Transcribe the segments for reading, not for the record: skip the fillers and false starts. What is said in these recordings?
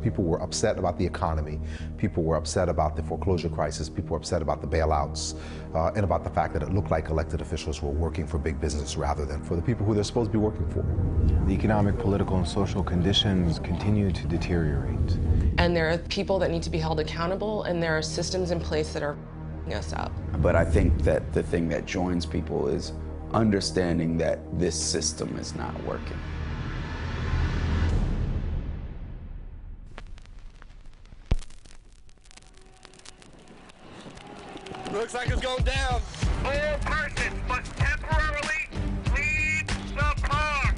People were upset about the economy. People were upset about the foreclosure crisis. People were upset about the bailouts and about the fact that it looked like elected officials were working for big business rather than for the people who they're supposed to be working for. The economic, political, and social conditions continue to deteriorate. And there are people that need to be held accountable, and there are systems in place that are f***ing us up. But I think that the thing that joins people is understanding that this system is not working. Looks like it's going down. All persons must temporarily leave the park.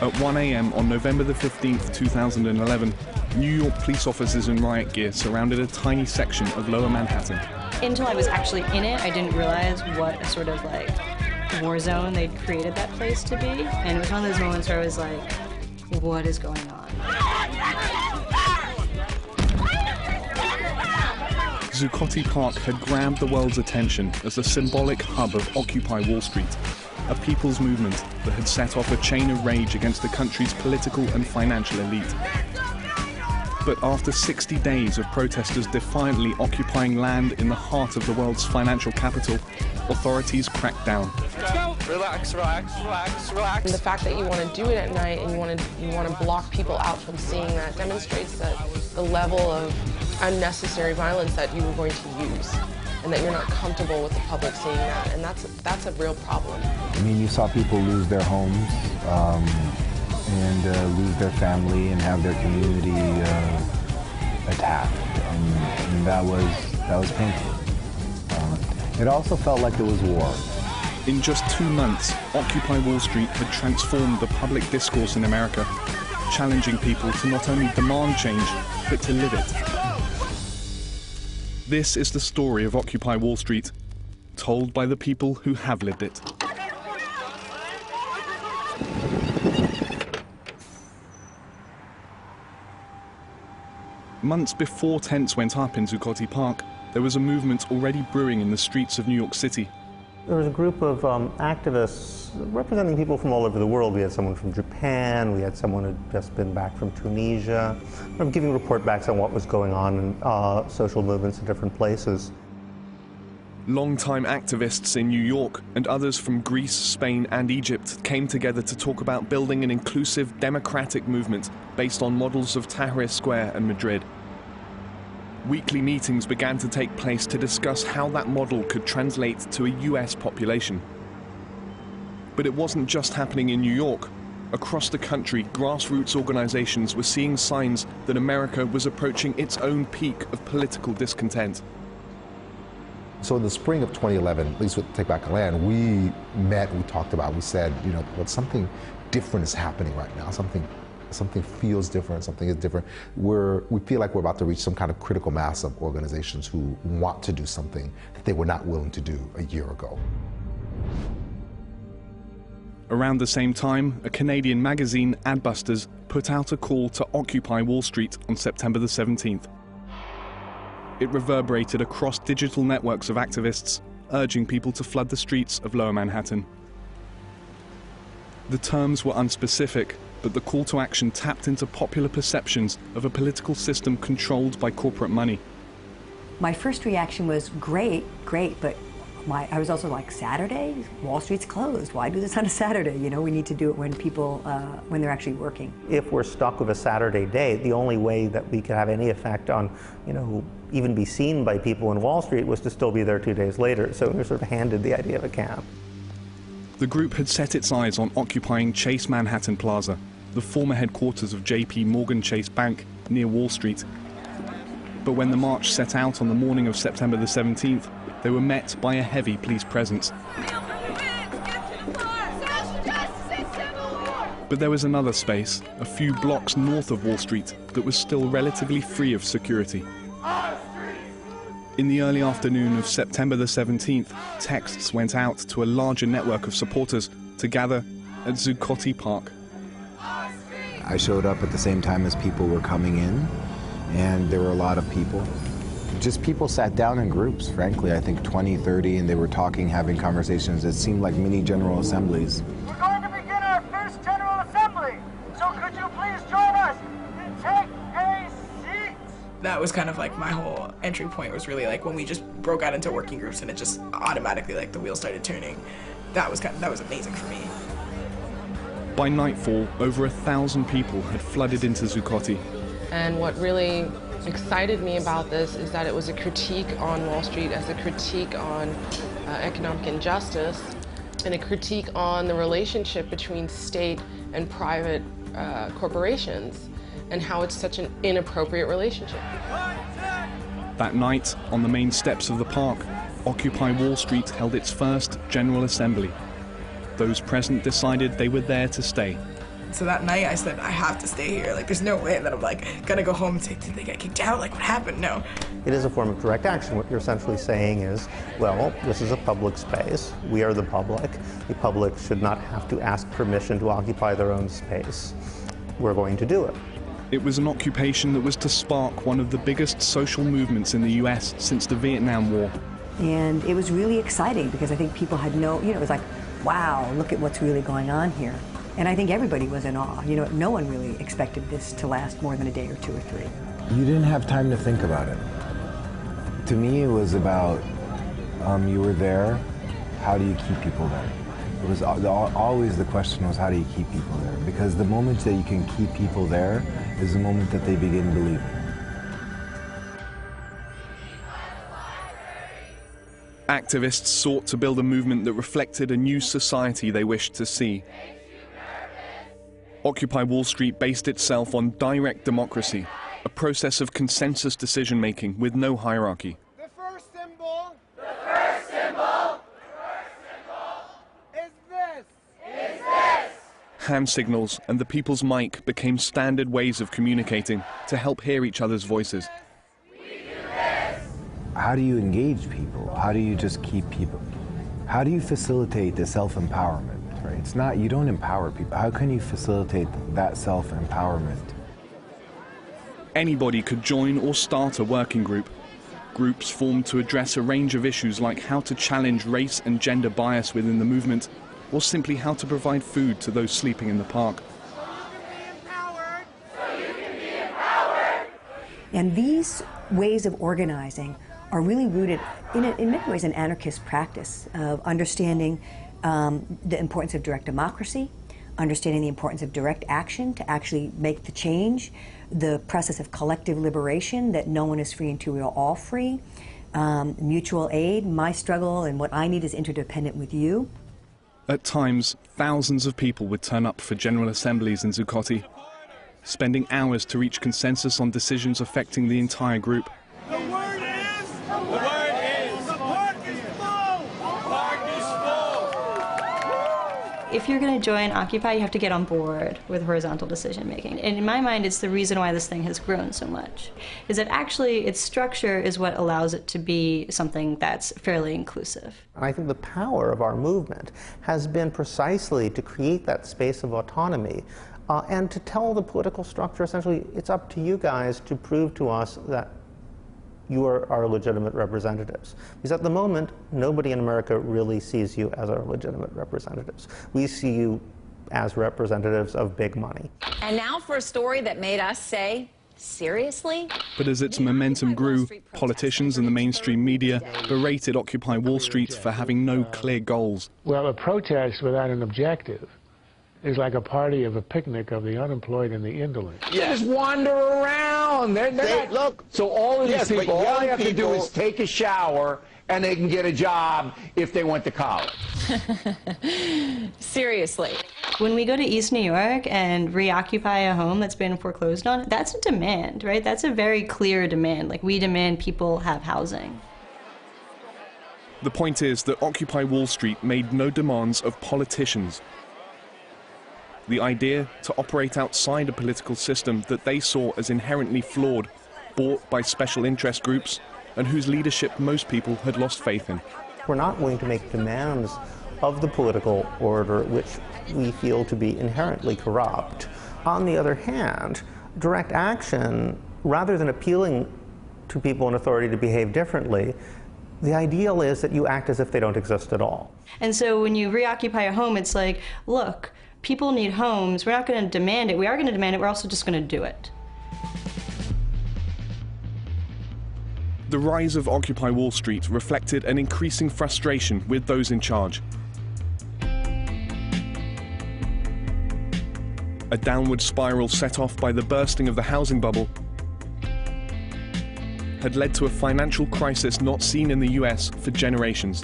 At 1 a.m. on November the 15th, 2011, New York police officers in riot gear surrounded a tiny section of Lower Manhattan. Until I was actually in it, I didn't realize what a sort of like war zone they'd created that place to be. And it was one of those moments where I was like, what is going on? Zuccotti Park had grabbed the world's attention as a symbolic hub of Occupy Wall Street, a people's movement that had set off a chain of rage against the country's political and financial elite. But after 60 days of protesters defiantly occupying land in the heart of the world's financial capital, authorities cracked down. Let's go. Relax, relax, relax, relax. And the fact that you want to do it at night and you want to block people out from seeing that demonstrates that the level of unnecessary violence that you were going to use, and that you're not comfortable with the public seeing that, and that's a real problem. I mean, you saw people lose their homes and lose their family and have their community attacked, and that was painful. It also felt like there was war. In just 2 months, Occupy Wall Street had transformed the public discourse in America, challenging people to not only demand change, but to live it. This is the story of Occupy Wall Street, told by the people who have lived it. Months before tents went up in Zuccotti Park, there was a movement already brewing in the streets of New York City. There was a group of activists representing people from all over the world. We had someone from Japan, we had someone who had just been back from Tunisia, giving report backs on what was going on in social movements in different places. Longtime activists in New York and others from Greece, Spain and Egypt came together to talk about building an inclusive democratic movement based on models of Tahrir Square and Madrid. Weekly meetings began to take place to discuss how that model could translate to a US population. But it wasn't just happening in New York. Across the country, grassroots organizations were seeing signs that America was approaching its own peak of political discontent. So in the spring of 2011, at least with Take Back Land, we met, we talked about, we said, you know, well, something different is happening right now. Something feels different, something is different. We feel like we're about to reach some kind of critical mass of organizations who want to do something that they were not willing to do a year ago. Around the same time, a Canadian magazine, Adbusters, put out a call to Occupy Wall Street on September the 17th. It reverberated across digital networks of activists, urging people to flood the streets of Lower Manhattan. The terms were unspecific, but the call to action tapped into popular perceptions of a political system controlled by corporate money. My first reaction was great, but I was also like, Saturday? Wall Street's closed. Why do this on a Saturday? You know, we need to do it when people, when they're actually working. If we're stuck with a Saturday day, the only way that we could have any effect on, you know, even be seen by people in Wall Street was to still be there 2 days later. So we were sort of handed the idea of a camp. The group had set its eyes on occupying Chase Manhattan Plaza, the former headquarters of JP Morgan Chase Bank near Wall Street. But when the march set out on the morning of September the 17th, they were met by a heavy police presence. But there was another space, a few blocks north of Wall Street, that was still relatively free of security. In the early afternoon of September the 17th, texts went out to a larger network of supporters to gather at Zuccotti Park. I showed up at the same time as people were coming in, and there were a lot of people. Just people sat down in groups, frankly, I think 20, 30, and they were talking, having conversations. It seemed like mini general assemblies. We're going to begin our first General Assembly, so could you please join us and take that was kind of like my whole entry point, was really like when we just broke out into working groups and it just automatically, like, the wheels started turning. That was amazing for me. By nightfall, over 1,000 people had flooded into Zuccotti. And what really excited me about this is that it was a critique on Wall Street, as a critique on economic injustice, and a critique on the relationship between state and private corporations, and how it's such an inappropriate relationship. That night, on the main steps of the park, Occupy Wall Street held its first General Assembly. Those present decided they were there to stay. So that night I said, I have to stay here. Like, there's no way that I'm like gonna go home and say, did they get kicked out? Like, what happened? No. It is a form of direct action. What you're essentially saying is, well, this is a public space. We are the public. The public should not have to ask permission to occupy their own space. We're going to do it. It was an occupation that was to spark one of the biggest social movements in the US since the Vietnam War. And it was really exciting because I think people had it was like, wow, look at what's really going on here. And I think everybody was in awe. You know, no one really expected this to last more than a day or two or three. You didn't have time to think about it. To me, it was about, you were there, how do you keep people there? It was always the question was, how do you keep people there? Because the moment that you can keep people there is the moment that they begin believing. Activists sought to build a movement that reflected a new society they wished to see. Occupy Wall Street based itself on direct democracy, a process of consensus decision-making with no hierarchy. The first symbol is this. Hand signals and the people's mic became standard ways of communicating to help hear each other's voices. How do you engage people? How do you just keep people? How do you facilitate the self-empowerment? Right? It's not, you don't empower people. How can you facilitate that self-empowerment? Anybody could join or start a working group. Groups formed to address a range of issues like how to challenge race and gender bias within the movement, or simply how to provide food to those sleeping in the park. And these ways of organizing are really rooted in many ways in anarchist practice of understanding the importance of direct democracy, understanding the importance of direct action to actually make the change, the process of collective liberation, that no one is free until we are all free, mutual aid, my struggle and what I need is interdependent with you. At times, thousands of people would turn up for general assemblies in Zuccotti, spending hours to reach consensus on decisions affecting the entire group. The word is, the park is full. The park is full. If you're going to join Occupy, you have to get on board with horizontal decision making. And in my mind, it's the reason why this thing has grown so much, is that actually its structure is what allows it to be something that's fairly inclusive. And I think the power of our movement has been precisely to create that space of autonomy and to tell the political structure, essentially, it's up to you guys to prove to us that you are our legitimate representatives. Because at the moment, nobody in America really sees you as our legitimate representatives. We see you as representatives of big money. And now for a story that made us say, seriously? But as its momentum grew, politicians and the mainstream media berated Occupy Wall Street for having no clear goals. Well, a protest without an objective is like a party of a picnic of the unemployed and the indolent. They just wander around. Look, so all of these people, all they have to do is take a shower and they can get a job if they went to college. Seriously. When we go to East New York and reoccupy a home that's been foreclosed on, that's a demand, right? That's a very clear demand. Like, we demand people have housing. The point is that Occupy Wall Street made no demands of politicians. The idea to operate outside a political system that they saw as inherently flawed, bought by special interest groups, and whose leadership most people had lost faith in. We're not going to make demands of the political order which we feel to be inherently corrupt. On the other hand, direct action, rather than appealing to people in authority to behave differently, the ideal is that you act as if they don't exist at all. And so when you reoccupy a home, it's like, look, people need homes. We're not going to demand it. We are going to demand it. We're also just going to do it. The rise of Occupy Wall Street reflected an increasing frustration with those in charge. A downward spiral set off by the bursting of the housing bubble had led to a financial crisis not seen in the US for generations.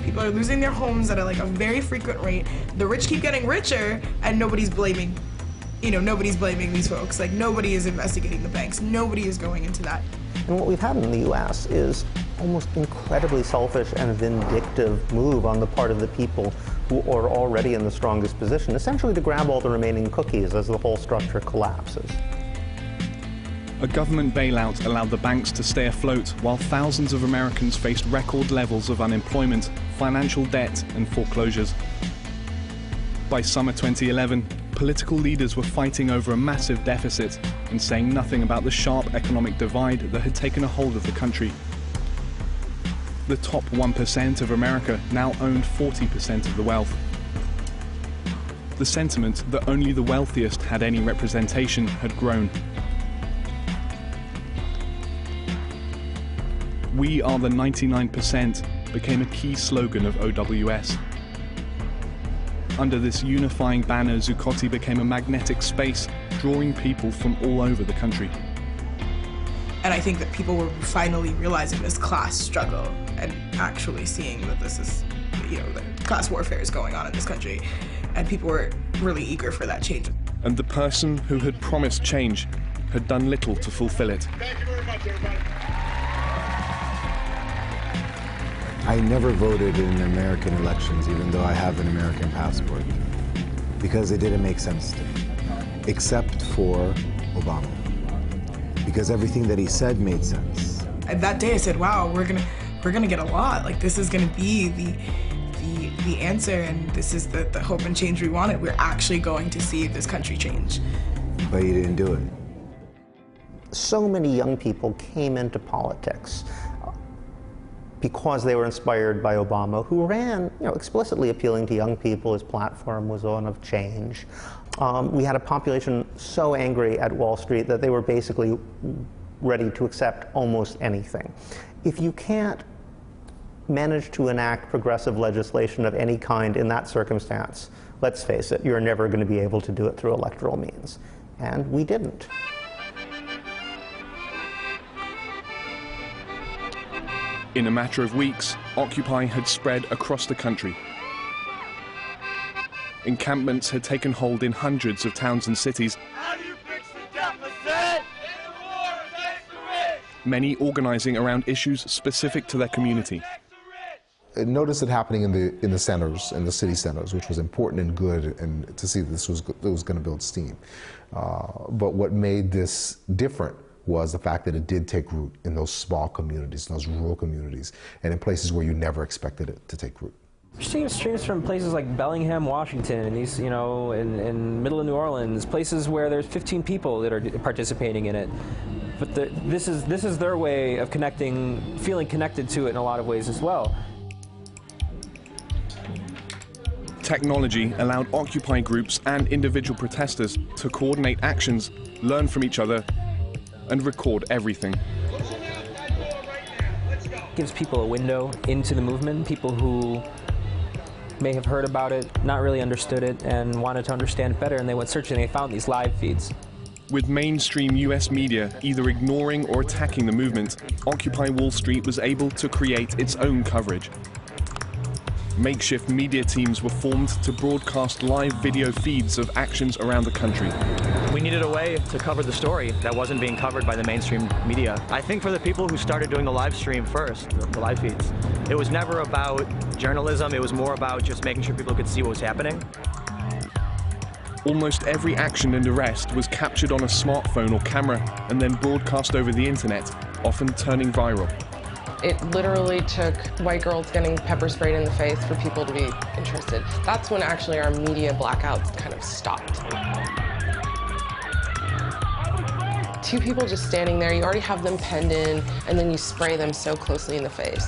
People are losing their homes at a very frequent rate. The rich keep getting richer, and nobody's blaming, nobody's blaming these folks. Like, nobody is investigating the banks. Nobody is going into that. And what we've had in the U.S. is almost incredibly selfish and vindictive move on the part of the people who are already in the strongest position, essentially to grab all the remaining cookies as the whole structure collapses. A government bailout allowed the banks to stay afloat while thousands of Americans faced record levels of unemployment, financial debt, and foreclosures. By summer 2011, political leaders were fighting over a massive deficit and saying nothing about the sharp economic divide that had taken a hold of the country. The top 1% of America now owned 40% of the wealth. The sentiment that only the wealthiest had any representation had grown. "We are the 99% became a key slogan of OWS. Under this unifying banner, Zuccotti became a magnetic space, drawing people from all over the country. And I think that people were finally realizing this class struggle and actually seeing that this is, that class warfare is going on in this country. And people were really eager for that change. And the person who had promised change had done little to fulfill it. Thank you very much, everybody. I never voted in American elections, even though I have an American passport, because it didn't make sense to me, except for Obama, because everything that he said made sense. And that day I said, wow, we're gonna get a lot. Like, this is gonna be the answer, and this is the hope and change we wanted. We're actually going to see this country change. But you didn't do it. So many young people came into politics because they were inspired by Obama, who ran, explicitly appealing to young people. His platform was one of change. We had a population so angry at Wall Street that they were basically ready to accept almost anything. If you can't manage to enact progressive legislation of any kind in that circumstance, let's face it, you're never going to be able to do it through electoral means. And we didn't. In a matter of weeks, Occupy had spread across the country. Encampments had taken hold in hundreds of towns and cities, How do you fix the deficit? In the war against the rich. many organizing around issues specific to their community. I noticed it happening in the centers, in the city centers, which was important and good, and to see that this was going to build steam. But what made this different was the fact that it did take root in those small communities, in those rural communities, and in places where you never expected it to take root. We're seeing streams from places like Bellingham, Washington, and these, in middle of New Orleans, places where there's 15 people that are participating in it. But this is their way of connecting, feeling connected to it in a lot of ways as well. Technology allowed Occupy groups and individual protesters to coordinate actions, learn from each other, and record everything. Gives people a window into the movement, people who may have heard about it, not really understood it, and wanted to understand it better, and they went searching and they found these live feeds. With mainstream US media either ignoring or attacking the movement, Occupy Wall Street was able to create its own coverage. Makeshift media teams were formed to broadcast live video feeds of actions around the country. We needed a way to cover the story that wasn't being covered by the mainstream media. I think for the people who started doing the live stream first, the live feeds, it was never about journalism, it was more about just making sure people could see what was happening. Almost every action and arrest was captured on a smartphone or camera and then broadcast over the internet, often turning viral. It literally took white girls getting pepper sprayed in the face for people to be interested. That's when actually our media blackouts kind of stopped. Two people just standing there, you already have them penned in, and then you spray them so closely in the face.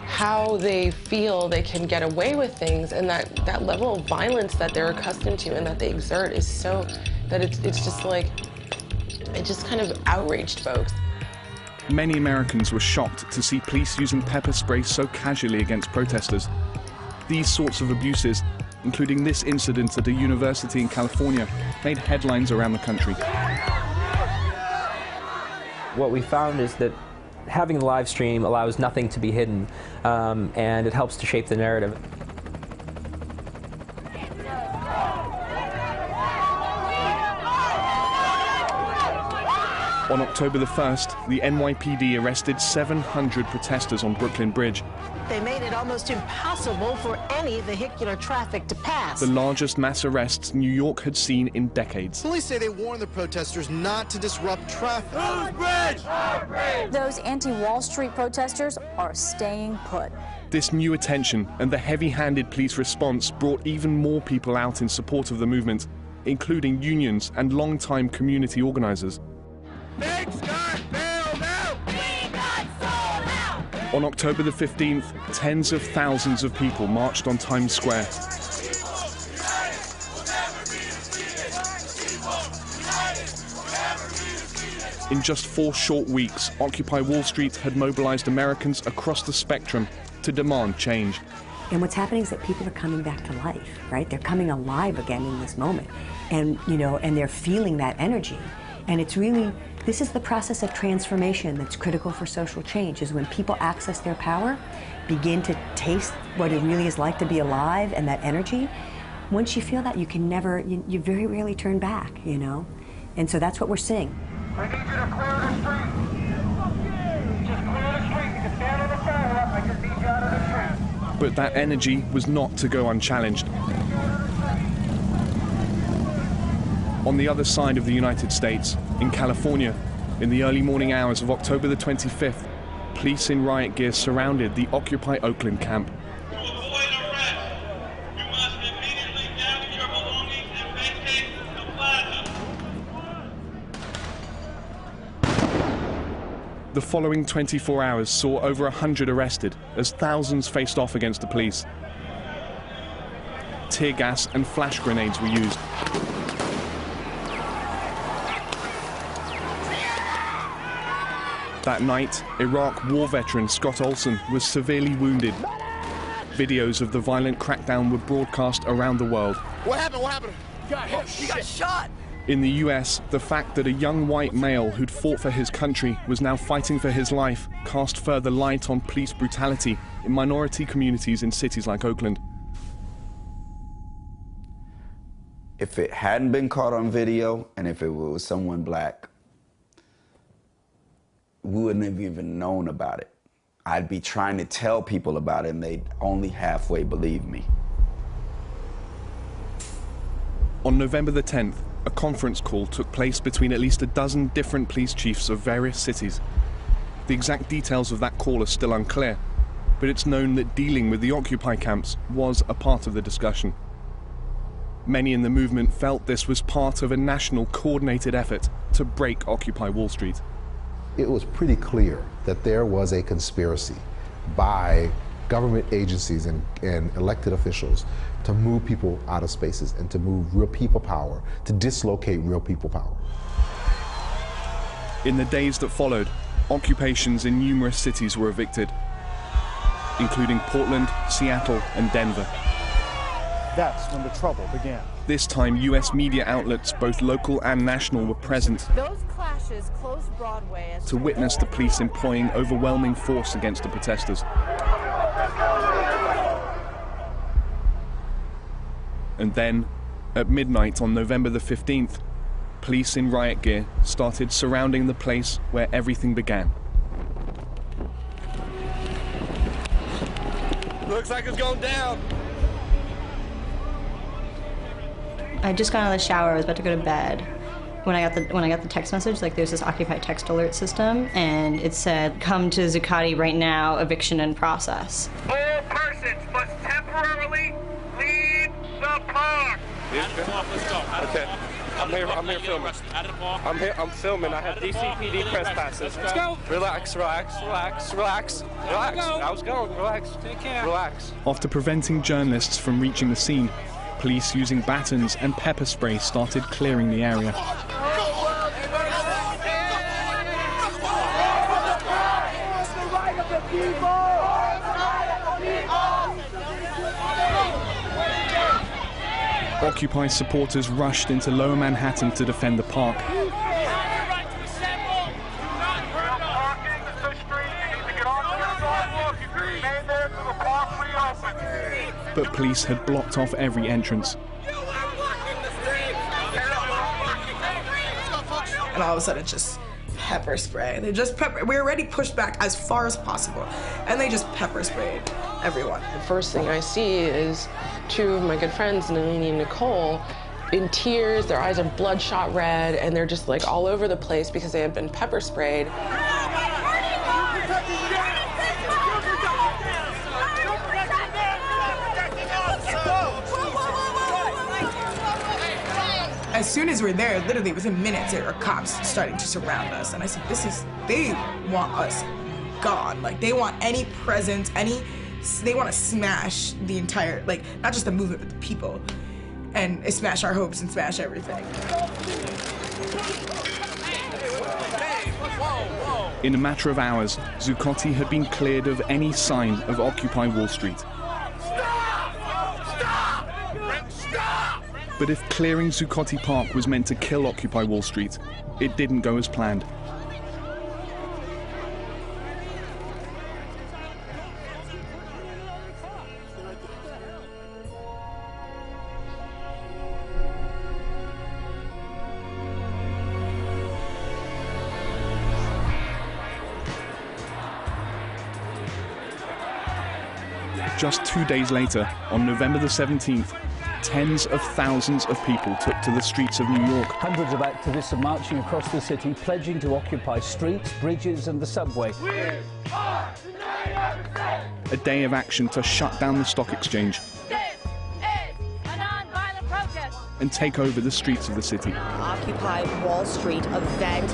How they feel they can get away with things, and that level of violence that they're accustomed to and that they exert is so, that it's just like, It just kind of outraged folks. Many Americans were shocked to see police using pepper spray so casually against protesters. These sorts of abuses, including this incident at a university in California, made headlines around the country. What we found is that having the live stream allows nothing to be hidden, and it helps to shape the narrative. On October the 1st, the NYPD arrested 700 protesters on Brooklyn Bridge. They made it almost impossible for any vehicular traffic to pass. The largest mass arrests New York had seen in decades. Police say they warned the protesters not to disrupt traffic. Those anti-Wall Street protesters are staying put. This new attention and the heavy-handed police response brought even more people out in support of the movement, including unions and longtime community organizers. On October the 15th, tens of thousands of people marched on Times Square. In just 4 short weeks, Occupy Wall Street had mobilized Americans across the spectrum to demand change. And what's happening is that people are coming back to life, right? They're coming alive again in this moment. And, you know, and they're feeling that energy. And it's really, this is the process of transformation that's critical for social change, is when people access their power, begin to taste what it really is like to be alive and that energy. Once you feel that, you can never, you very rarely turn back, you know? And so that's what we're seeing. I need you to clear the street. Just clear the street. You can stand on the sidewalk. I just need you out of the street. But that energy was not to go unchallenged. On the other side of the United States, in California, in the early morning hours of October the 25th, police in riot gear surrounded the Occupy Oakland camp. The following 24 hours saw over 100 arrested as thousands faced off against the police. Tear gas and flash grenades were used. That night, Iraq war veteran Scott Olson was severely wounded. Videos of the violent crackdown were broadcast around the world. What happened? What happened? He got shot. In the US, the fact that a young white male who'd fought for his country was now fighting for his life cast further light on police brutality in minority communities in cities like Oakland. If it hadn't been caught on video, and if it was someone black, we wouldn't have even known about it. I'd be trying to tell people about it, and they'd only halfway believe me. On November the 10th, a conference call took place between at least a dozen different police chiefs of various cities. The exact details of that call are still unclear, but it's known that dealing with the Occupy camps was a part of the discussion. Many in the movement felt this was part of a national coordinated effort to break Occupy Wall Street. It was pretty clear that there was a conspiracy by government agencies and elected officials to move people out of spaces and to move real people power, to dislocate real people power. In the days that followed, occupations in numerous cities were evicted, including Portland, Seattle, and Denver. That's when the trouble began. This time, US media outlets, both local and national, were present Those clashes closed Broadway as to witness the police employing overwhelming force against the protesters. And then, at midnight on November the 15th, police in riot gear started surrounding the place where everything began. Looks like it's going down. I just got out of the shower. I was about to go to bed when I got the text message. Like, there's this Occupy text alert system, and it said, "Come to Zuccotti right now. Eviction in process." All persons must temporarily leave the park. Let's go. Okay. I'm here filming. I'm filming. I have DCPD press passes. Let's go. Relax. I was going. Relax. Take care. Relax. After preventing journalists from reaching the scene, police using batons and pepper spray started clearing the area. Occupy supporters rushed into Lower Manhattan to defend the park. But police had blocked off every entrance. And all of a sudden, it's just pepper spray. They just we already pushed back as far as possible, and they just pepper sprayed everyone. The first thing I see is two of my good friends, Nalini and Nicole, in tears. Their eyes are bloodshot red, and they're just like all over the place because they had been pepper sprayed. As soon as we're there, literally within minutes, there are cops starting to surround us. And I said, they want us gone. Like, they want any presence, they want to smash the entire, like, not just the movement, but the people. And smash our hopes and smash everything. In a matter of hours, Zuccotti had been cleared of any sign of Occupy Wall Street. But if clearing Zuccotti Park was meant to kill Occupy Wall Street, it didn't go as planned. Just 2 days later, on November the 17th, tens of thousands of people took to the streets of New York. Hundreds of activists are marching across the city, pledging to occupy streets, bridges and the subway. A day of action to shut down the stock exchange Non-violent protest. and take over the streets of the city. Occupy Wall Street event